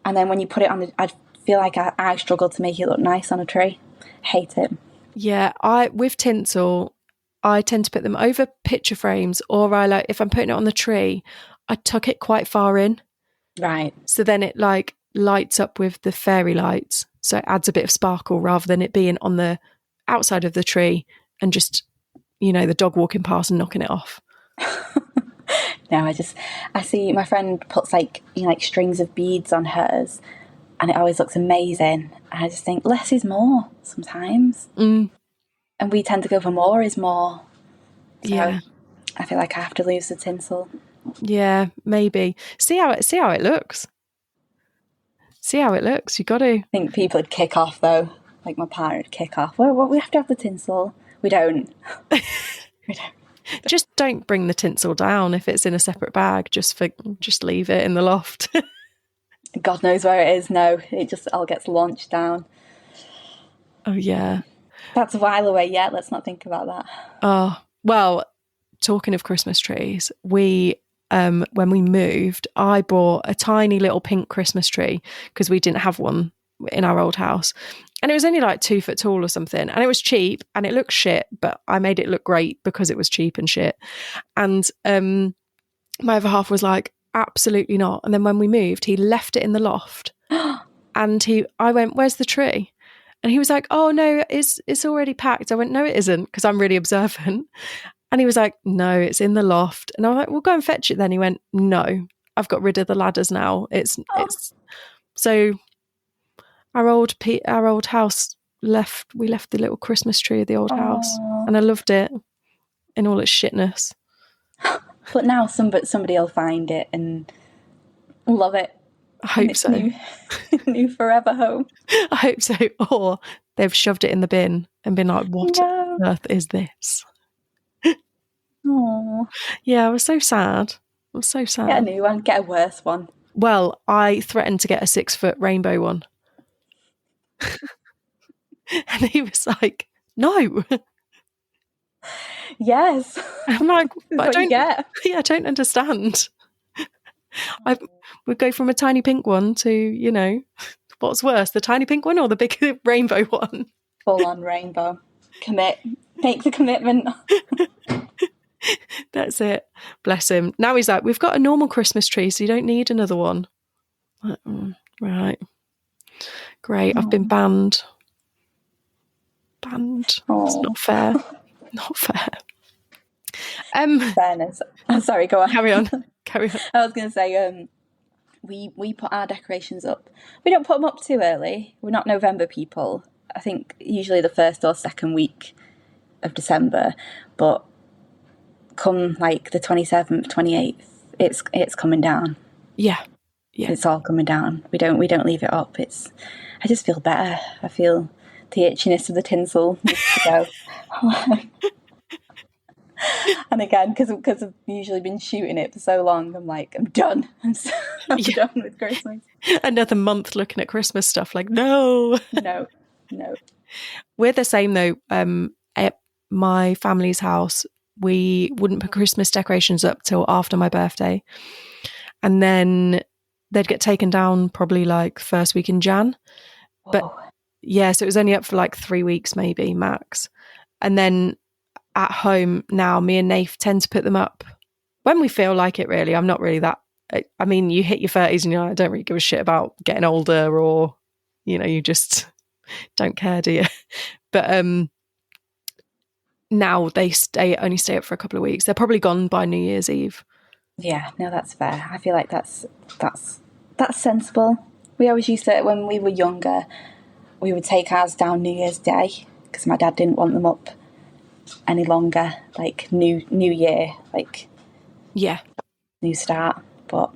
And then when you put it on I feel like I struggle to make it look nice on a tree. Hate it. Yeah, with tinsel, I tend to put them over picture frames, or if I'm putting it on the tree, I tuck it quite far in. Right. So then it like lights up with the fairy lights. So it adds a bit of sparkle rather than it being on the outside of the tree and just, the dog walking past and knocking it off. No, I see my friend puts like strings of beads on hers, and it always looks amazing. And I just think less is more sometimes. And we tend to go for more is more. So yeah. I feel like I have to lose the tinsel. Yeah, maybe. See how it looks. See how it looks. You got to. I think people would kick off though. Like my partner would kick off. Well, we have to have the tinsel. We don't. We don't. Just don't bring the tinsel down if it's in a separate bag. Just leave it in the loft. God knows where it is. No, it just all gets launched down. Oh yeah, that's a while away yet. Let's not think about that. Oh well, talking of Christmas trees, we when we moved, I bought a tiny little pink Christmas tree because we didn't have one in our old house. And it was only like 2 foot tall or something. And it was cheap and it looked shit, but I made it look great because it was cheap and shit. And my other half was like, absolutely not. And then when we moved, he left it in the loft. And I went, where's the tree? And he was like, oh no, it's already packed. I went, no, it isn't, because I'm really observant. And he was like, no, it's in the loft. And I was like, well, go and fetch it then. He went, no, I've got rid of the ladders now. It's so our old house we left the little Christmas tree of the old house, and I loved it in all its shitness. But now somebody will find it and love it. I hope so. New forever home. I hope so. Or they've shoved it in the bin and been like, what on earth is this? Oh. Yeah, I was so sad. I was so sad. Get a new one. Get a worse one. Well, I threatened to get a 6-foot rainbow one. And he was like, no. Yes. I'm like, I don't understand. I would go from a tiny pink one to, what's worse, the tiny pink one or the big rainbow one? Full on rainbow. Commit. Make the commitment. That's it. Bless him. Now he's like, we've got a normal Christmas tree, so you don't need another one. Like, right. Great. I've been banned. It's not fair. Not fair. Fairness. Sorry, go on. Carry on. I was going to say, we put our decorations up. We don't put them up too early. We're not November people. I think usually the first or second week of December, but come like the 27th, 28th, it's coming down. Yeah. It's all coming down. We don't leave it up. I just feel better. I feel the itchiness of the tinsel needs to go. And again, because I've usually been shooting it for so long, I'm like, I'm done. I'm done with Christmas. Another month looking at Christmas stuff, like, no. No. We're the same though. At my family's house, we wouldn't put Christmas decorations up till after my birthday. And then they'd get taken down probably like first week in Jan. Whoa. But yeah, so it was only up for like 3 weeks maybe max. And then at home now, me and Nath tend to put them up when we feel like it, really. I'm not really that, I mean, you hit your 30s and I don't really give a shit about getting older, or, you just don't care, do you? But now they only stay up for a couple of weeks. They're probably gone by New Year's Eve. Yeah, no, that's fair. I feel like that's sensible. We always used to, when we were younger, we would take ours down New Year's Day because my dad didn't want them up any longer, like New Year, like yeah, new start. But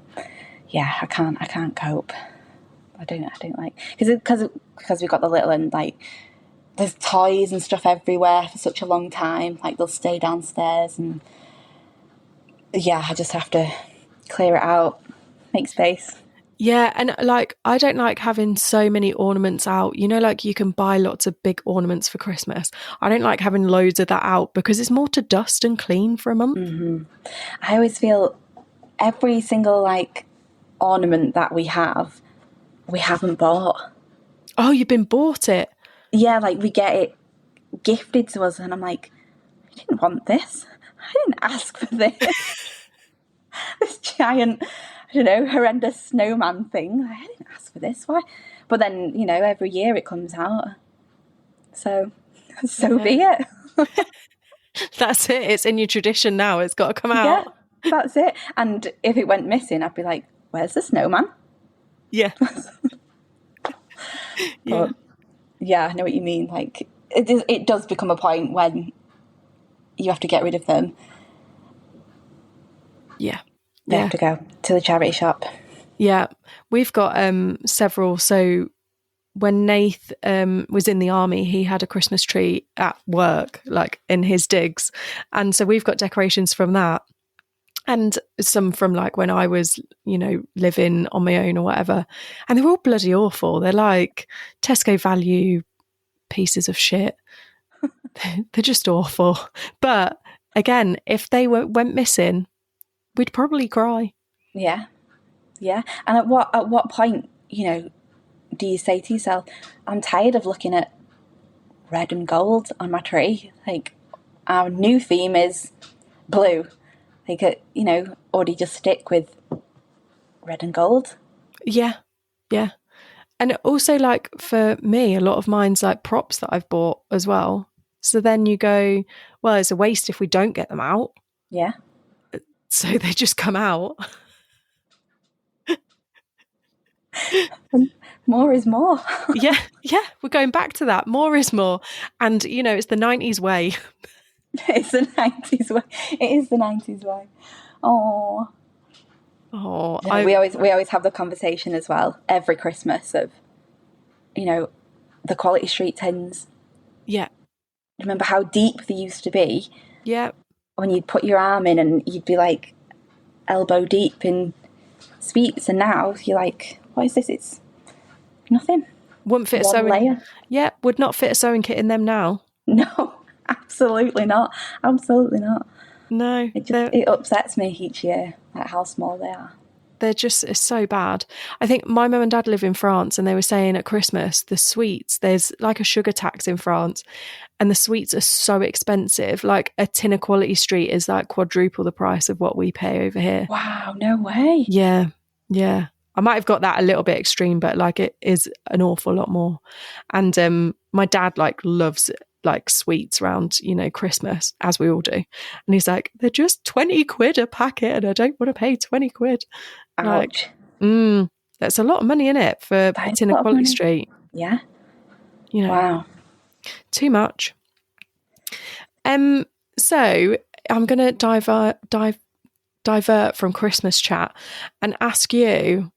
yeah, I can't cope. I don't like, because we've got the little, and like there's toys and stuff everywhere for such a long time. Like they'll stay downstairs, and yeah, I just have to clear it out, make space. Yeah, and like I don't like having so many ornaments out. You know, like you can buy lots of big ornaments for Christmas. I don't like having loads of that out because it's more to dust and clean for a month. I always feel every single like ornament that we haven't bought. Oh, you've been bought it. Yeah, like we get it gifted to us, and I'm like, I didn't want this. I didn't ask for this. This giant, I don't know, horrendous snowman thing. I didn't ask for this. Why? But then, every year it comes out. So be it. That's it. It's in your tradition now. It's got to come out. Yeah, that's it. And if it went missing, I'd be like, where's the snowman? Yeah. But yeah, I know what you mean. Like it does become a point when you have to get rid of them. Yeah. They have to go to the charity shop. Yeah. We've got several. So when Nath was in the army, he had a Christmas tree at work, like in his digs. And so we've got decorations from that. And some from like when I was, living on my own or whatever. And they're all bloody awful. They're like Tesco value pieces of shit. They're just awful. But again, if they went missing, we'd probably cry. Yeah. Yeah. And at what point, do you say to yourself, I'm tired of looking at red and gold on my tree? Like, our new theme is blue. Like, or do you just stick with red and gold? Yeah. Yeah. And also, like, for me, a lot of mine's like props that I've bought as well. So then you go, well, it's a waste if we don't get them out. Yeah. So they just come out. More is more. Yeah. We're going back to that. More is more. And, it's the 90s way. It's the 90s way. It is the 90s way. Oh. We always have the conversation as well every Christmas of, the Quality Street tins. Yeah. Remember how deep they used to be? Yeah. When you'd put your arm in and you'd be like elbow deep in sweets, and now you're like, what is this? It's nothing. Wouldn't fit One a sewing. layer. Yeah, would not fit a sewing kit in them now. No, absolutely not. Absolutely not. No, it upsets me each year at how small they are. It's so bad. I think my mum and dad live in France, and they were saying at Christmas, the sweets, there's like a sugar tax in France, and the sweets are so expensive. Like a tin of Quality Street is like quadruple the price of what we pay over here. Wow, no way. Yeah. I might have got that a little bit extreme, but like it is an awful lot more. And my dad like loves like sweets around, Christmas, as we all do. And he's like, they're just 20 quid a packet and I don't want to pay 20 quid. Ouch. Like, that's a lot of money in it for a tin of Quality Street. Yeah. Wow. Too much. So I'm going to divert from Christmas chat and ask you,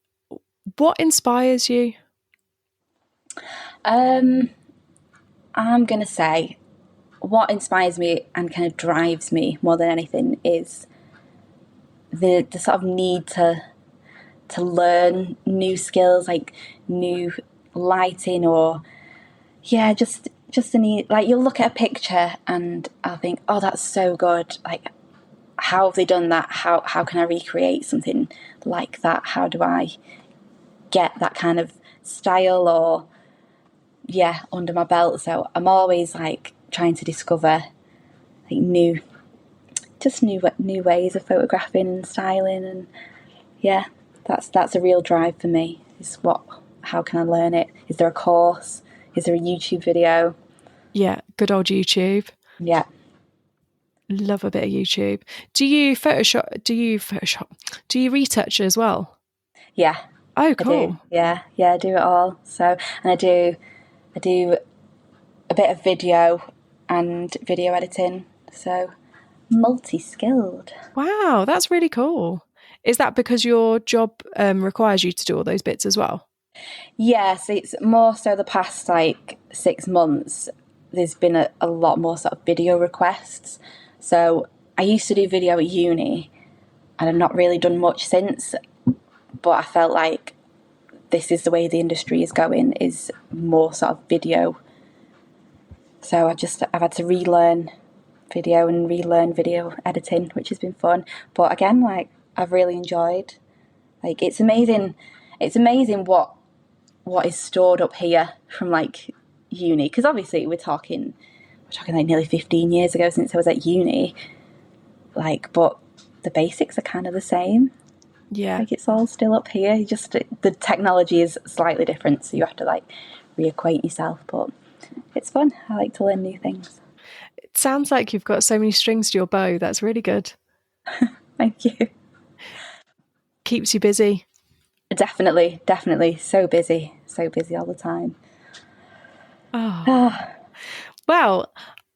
what inspires you? I'm going to say what inspires me and kind of drives me more than anything is the sort of need to learn new skills, like new lighting, or just the need. Like, you'll look at a picture and I'll think, oh, that's so good. Like, how have they done that? How can I recreate something like that? How do I get that kind of style or under my belt? So I'm always like trying to discover like new ways of photographing and styling, and that's a real drive for me. How can I learn it? Is there a course? Is there a YouTube video? Yeah, good old YouTube. Yeah. Love a bit of YouTube. Do you Photoshop? Do you retouch as well? Yeah. Oh, cool. I do. Yeah, I do it all. So, and I do a bit of video and video editing. So, multi-skilled. Wow, that's really cool. Is that because your job requires you to do all those bits as well? Yes, it's more so the past like 6 months, there's been a lot more sort of video requests. So I used to do video at uni and I've not really done much since, but I felt like this is the way the industry is going, is more sort of video. So I've had to relearn video and relearn video editing, which has been fun. But again, like I've really enjoyed. Like it's amazing what is stored up here from like uni, because obviously we're talking like nearly 15 years ago since I was at uni, like, but the basics are kind of the same. Yeah. Like it's all still up here, the technology is slightly different, so you have to like reacquaint yourself, but it's fun. I like to learn new things. It sounds like you've got so many strings to your bow. That's really good. Thank you. Keeps you busy. Definitely so busy all the time. Well,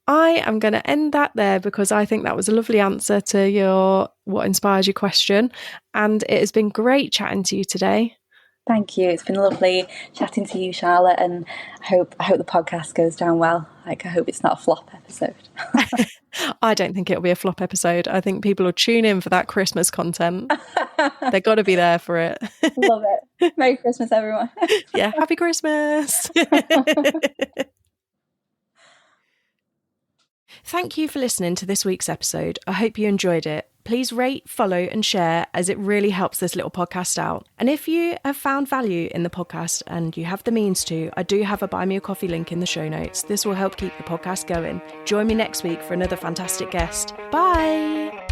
I am going to end that there because I think that was a lovely answer to your what inspires you question, and it has been great chatting to you today. Thank you. It's been lovely chatting to you, Charlotte, and I hope the podcast goes down well. Like I hope it's not a flop episode. I don't think it'll be a flop episode. I think people will tune in for that Christmas content. They've got to be there for it. Love it. Merry Christmas, everyone. Yeah, happy Christmas. Thank you for listening to this week's episode. I hope you enjoyed it. Please rate, follow and share, as it really helps this little podcast out. And if you have found value in the podcast and you have the means to, I do have a Buy Me a Coffee link in the show notes. This will help keep the podcast going. Join me next week for another fantastic guest. Bye!